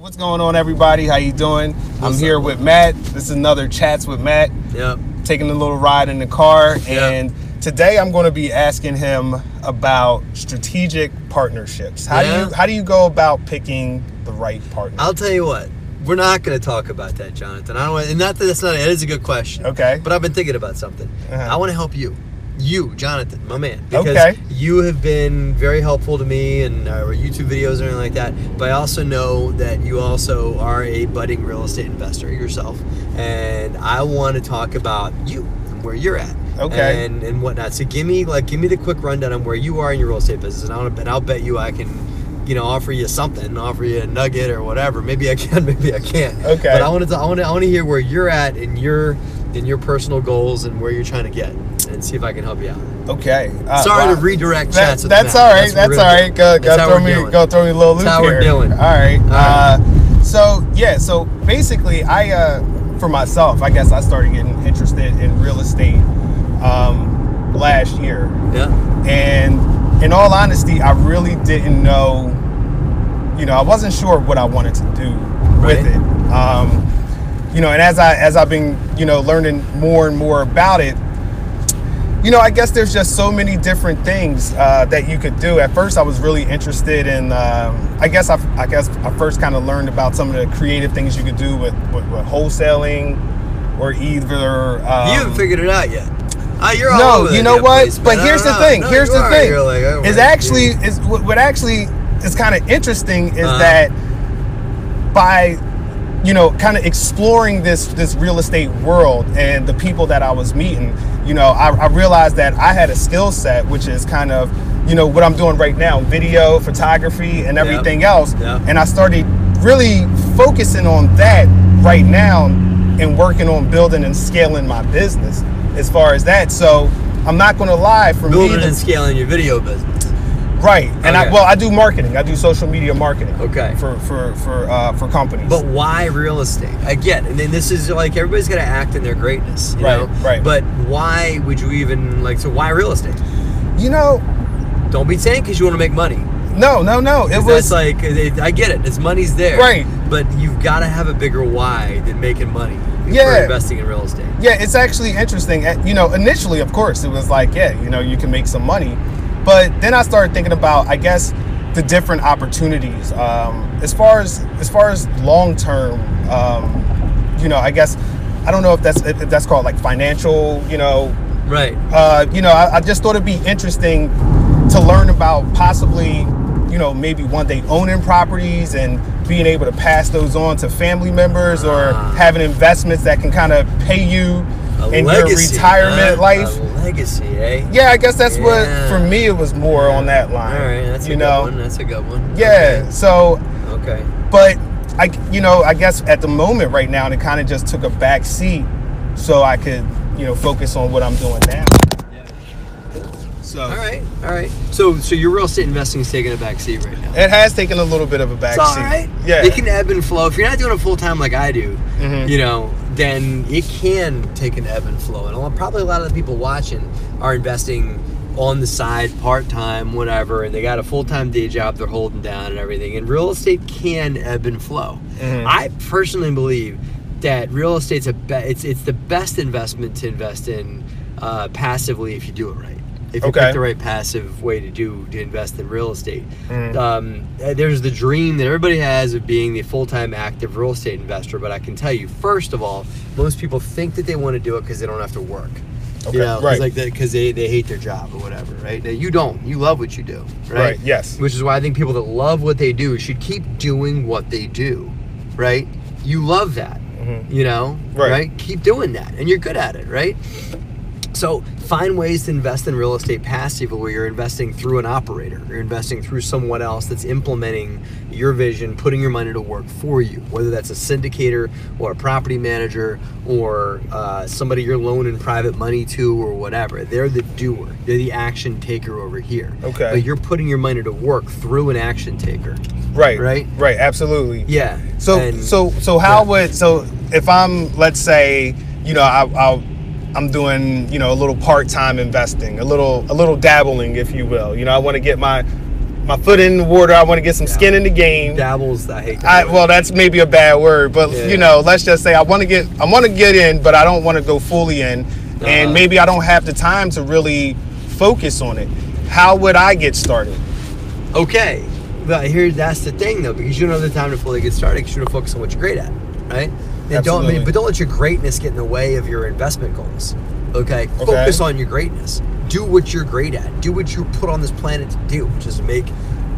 What's going on, everybody? How you doing? I'm here with Matt. This is another Chats with Matt. Yep. Taking a little ride in the car. Yep. And today I'm going to be asking him about strategic partnerships. How do you go about picking the right partner? I'll tell you what. We're not going to talk about that, Jonathan. I don't want, and not that that's not it is a good question. Okay. But I've been thinking about something. I want to help you. You, Jonathan, my man. Because okay. You have been very helpful to me and our YouTube videos and anything like that. But I also know that you also are a budding real estate investor yourself. And I want to talk about you and where you're at. Okay. And whatnot. So give me the quick rundown on where you are in your real estate business. And I'll bet you I can, offer you something, offer you a nugget or whatever. Maybe I can, maybe I can't. Okay. But I want to hear where you're at in your personal goals and where you're trying to get, and see if I can help you out. Okay. Sorry to redirect chats. That's all right. That's all right. Go throw me a little loop here. That's how we're doing. All right. So basically, for myself, I guess I started getting interested in real estate last year. Yeah. And in all honesty, I really didn't know. I wasn't sure what I wanted to do with it. And as I've been, learning more and more about it, I guess there's just so many different things that you could do. At first, I was really interested in. I guess I first kind of learned about some of the creative things you could do with wholesaling, or either. You haven't figured it out yet. You're all no, over you know what? place, but here's the thing. Here's the thing. What actually is kind of interesting is that by kind of exploring this real estate world and the people that I was meeting, I realized that I had a skill set, which is kind of, what I'm doing right now, video, photography, and everything else. Yep. And I started really focusing on that right now and working on building and scaling my business as far as that. So I'm not going to lie, for me, building and scaling your video business. Right, and okay. I do marketing. I do social media marketing. Okay. For companies. But why real estate? Again, and then this is like everybody's got to act in their greatness. You know? Right. But why would you even So why real estate? Don't be saying because you want to make money. No. It was I get it. It's money's there. Right. But you've got to have a bigger why than making money. For investing in real estate. Yeah, it's actually interesting. Initially, of course, it was like, you can make some money. But then I started thinking about, I guess, the different opportunities. As far as long term, I guess I don't know if that's called like financial, Right. I just thought it'd be interesting to learn about possibly, maybe one day owning properties and being able to pass those on to family members, or having investments that can kind of pay you in your retirement life. A legacy, eh? Yeah, I guess that's what, for me, it was more on that line. All right, that's a good one. That's a good one. Yeah, okay. So. Okay. But, I guess at the moment right now, it kind of just took a back seat so I could, focus on what I'm doing now. Yeah. So. All right. So your real estate investing is taking a back seat right now. It has taken a little bit of a back seat. All right. Yeah. It can ebb and flow. If you're not doing it full time like I do, then it can take an ebb and flow. And probably a lot of the people watching are investing on the side, part-time, whatever, and they got a full-time day job they're holding down and everything. And real estate can ebb and flow. I personally believe that real estate's it's the best investment to invest in passively if you do it right. If you pick the right passive way to invest in real estate. There's the dream that everybody has of being the full-time active real estate investor, but I can tell you, first of all, most people think that they want to do it because they don't have to work. Okay. It's like that because they hate their job or whatever, right? Now, you don't. You love what you do, right? Yes. Which is why I think people that love what they do should keep doing what they do, right? You love that, right? Keep doing that, and you're good at it, right? So find ways to invest in real estate passively, where you're investing through an operator, you're investing through someone else that's implementing your vision, putting your money to work for you, whether that's a syndicator or a property manager or somebody you're loaning private money to or whatever. They're the doer. They're the action taker over here. Okay. But you're putting your money to work through an action taker. Right. Right? Right, absolutely. Yeah. So if I'm, let's say, I'm doing, a little part-time investing, a little dabbling, if you will. I want to get my my foot in the water. I want to get some skin in the game. Dabbles, I hate that. Well, that's maybe a bad word, but you know, let's just say I want to get in, but I don't want to go fully in, and maybe I don't have the time to really focus on it. How would I get started? Okay, but that's the thing though, because you don't have the time to fully get started. Because you don't focus on what you're great at, right? And don't let your greatness get in the way of your investment goals. Okay? Focus on your greatness. Do what you're great at. Do what you're put on this planet to do, which is make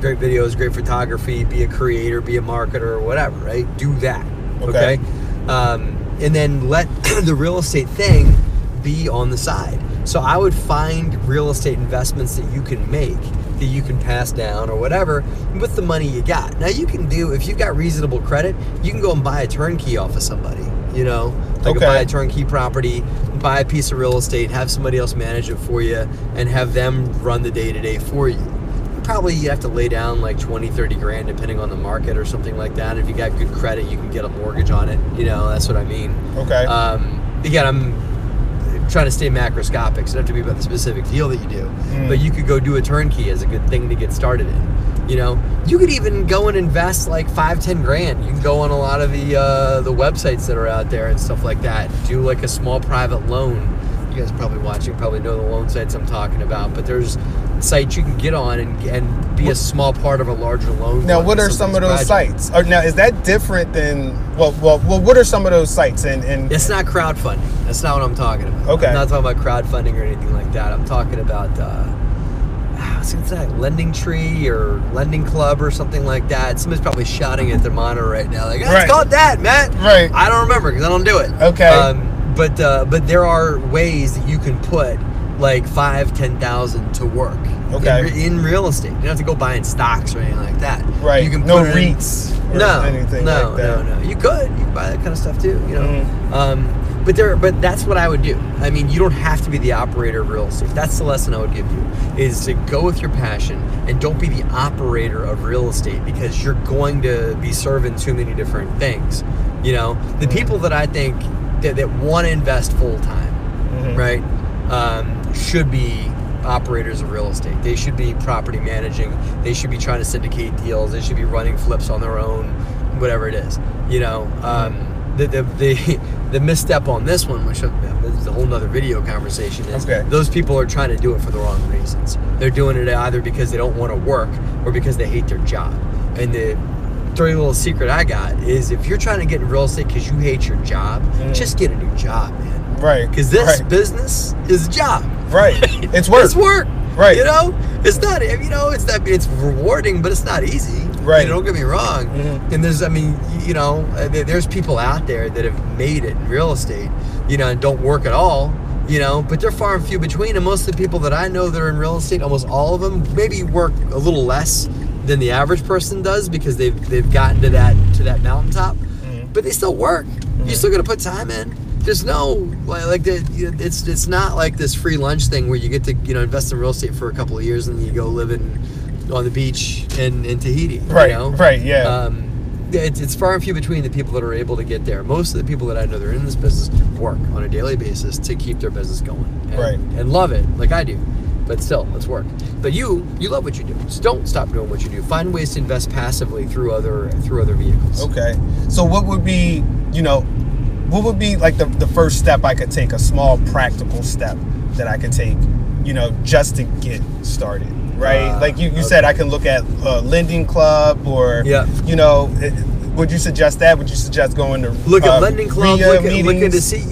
great videos, great photography, be a creator, be a marketer, or whatever, right? Do that. Okay? And then let the real estate thing be on the side. So I would find real estate investments that you can make, that you can pass down or whatever with the money you got. Now you can do, if you've got reasonable credit, you can go and buy a turnkey off of somebody, you know, like buy a turnkey property, buy a piece of real estate, have somebody else manage it for you, and have them run the day-to-day for you. Probably you have to lay down like 20, 30 grand depending on the market or something like that. If you got good credit, you can get a mortgage on it. You know, that's what I mean. Again, I'm trying to stay macroscopic, so it doesn't have to be about the specific deal that you do. But you could go do a turnkey as a good thing to get started in. You know, you could even go and invest like 5-10 grand. You can go on a lot of the websites that are out there and stuff like that. Do like a small private loan. You guys probably watching probably know the loan sites I'm talking about, but there's sites you can get on and be a small part of a larger loan. Now, what are some of those sites? Now, is that different than well? What are some of those sites? And it's not crowdfunding. That's not what I'm talking about. Okay, I'm not talking about crowdfunding or anything like that. I'm talking about what's that, Lending Tree or Lending Club or something like that. Somebody's probably shouting at their monitor right now, like, it's called that, Matt. Right. I don't remember because I don't do it. Okay. But there are ways that you can put like $5,000-$10,000 to work in real estate. You don't have to go buying stocks or anything like that. Right. You can no REITs or anything like that. No. You could buy that kind of stuff too. You know. But that's what I would do. I mean, you don't have to be the operator of real estate. That's the lesson I would give you, is to go with your passion and don't be the operator of real estate, because you're going to be serving too many different things. You know, the people that I think that want to invest full time, right, should be operators of real estate. They should be property managing. They should be trying to syndicate deals. They should be running flips on their own, whatever it is. You know, the misstep on this one, which is a whole nother video conversation, is those people are trying to do it for the wrong reasons. They're doing it either because they don't want to work or because they hate their job. And the dirty little secret I got is, if you're trying to get in real estate because you hate your job, just get a new job, man. Right. Because this business is a job. Right. It's work. It's work. Right. You know, it's not. You know, it's rewarding, but it's not easy. Right. You know, don't get me wrong. And there's people out there that have made it in real estate, you know, and don't work at all. You know, but they're far and few between. And most of the people that I know that are in real estate, almost all of them, maybe work a little less than the average person does, because they've gotten to that mountaintop, but they still work. You still got to put time in. There's no it's not like this free lunch thing where you get to, you know, invest in real estate for a couple of years and then you go living on the beach in Tahiti. Right. You know? Right. Yeah. It's far and few between the people that are able to get there. Most of the people that I know that are in this business work on a daily basis to keep their business going, and love it like I do. But still, let's work. But you love what you do, so don't stop doing what you do. Find ways to invest passively through other vehicles. Okay. So what would be like the first step I could take, a small practical step that I could take, you know, just to get started, right? Like you said, I can look at Lending Club or, you know, would you suggest that? Would you suggest going to look at Lending Club, looking to see,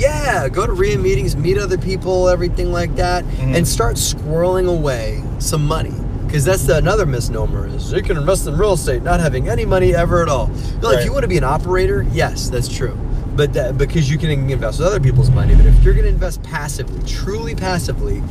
go to RIA meetings, meet other people, everything like that, and start squirreling away some money. Because that's another misnomer, is you can invest in real estate not having any money ever at all. Like, if you want to be an operator, yes, that's true. But because you can invest with other people's money. But if you're going to invest passively, truly passively,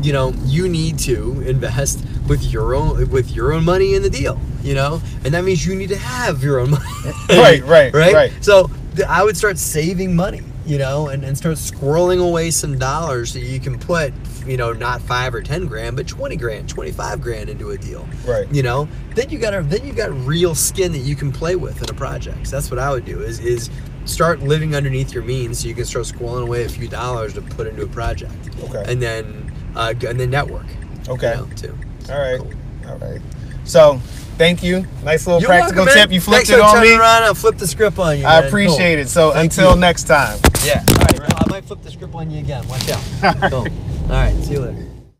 you know, you need to invest with your own money in the deal, you know, and that means you need to have your own money. Right. So I would start saving money, you know, and start squirreling away some dollars so you can put, you know, not 5 or 10 grand, but 20 grand, 25 grand into a deal. Right. You know, then you got real skin that you can play with in a project. So that's what I would do is start living underneath your means so you can start squirreling away a few dollars to put into a project. Okay. And then network. Okay. You know, too. All right. Cool. All right. So, thank you. Nice little You're practical welcome, tip. You flipped Thanks it on for me. turning around. I'll flip the script on you. I man. appreciate Cool. it. So, Thank until you. next time. Yeah. All right. I might flip the script on you again. Watch out. Cool. All right. See you later.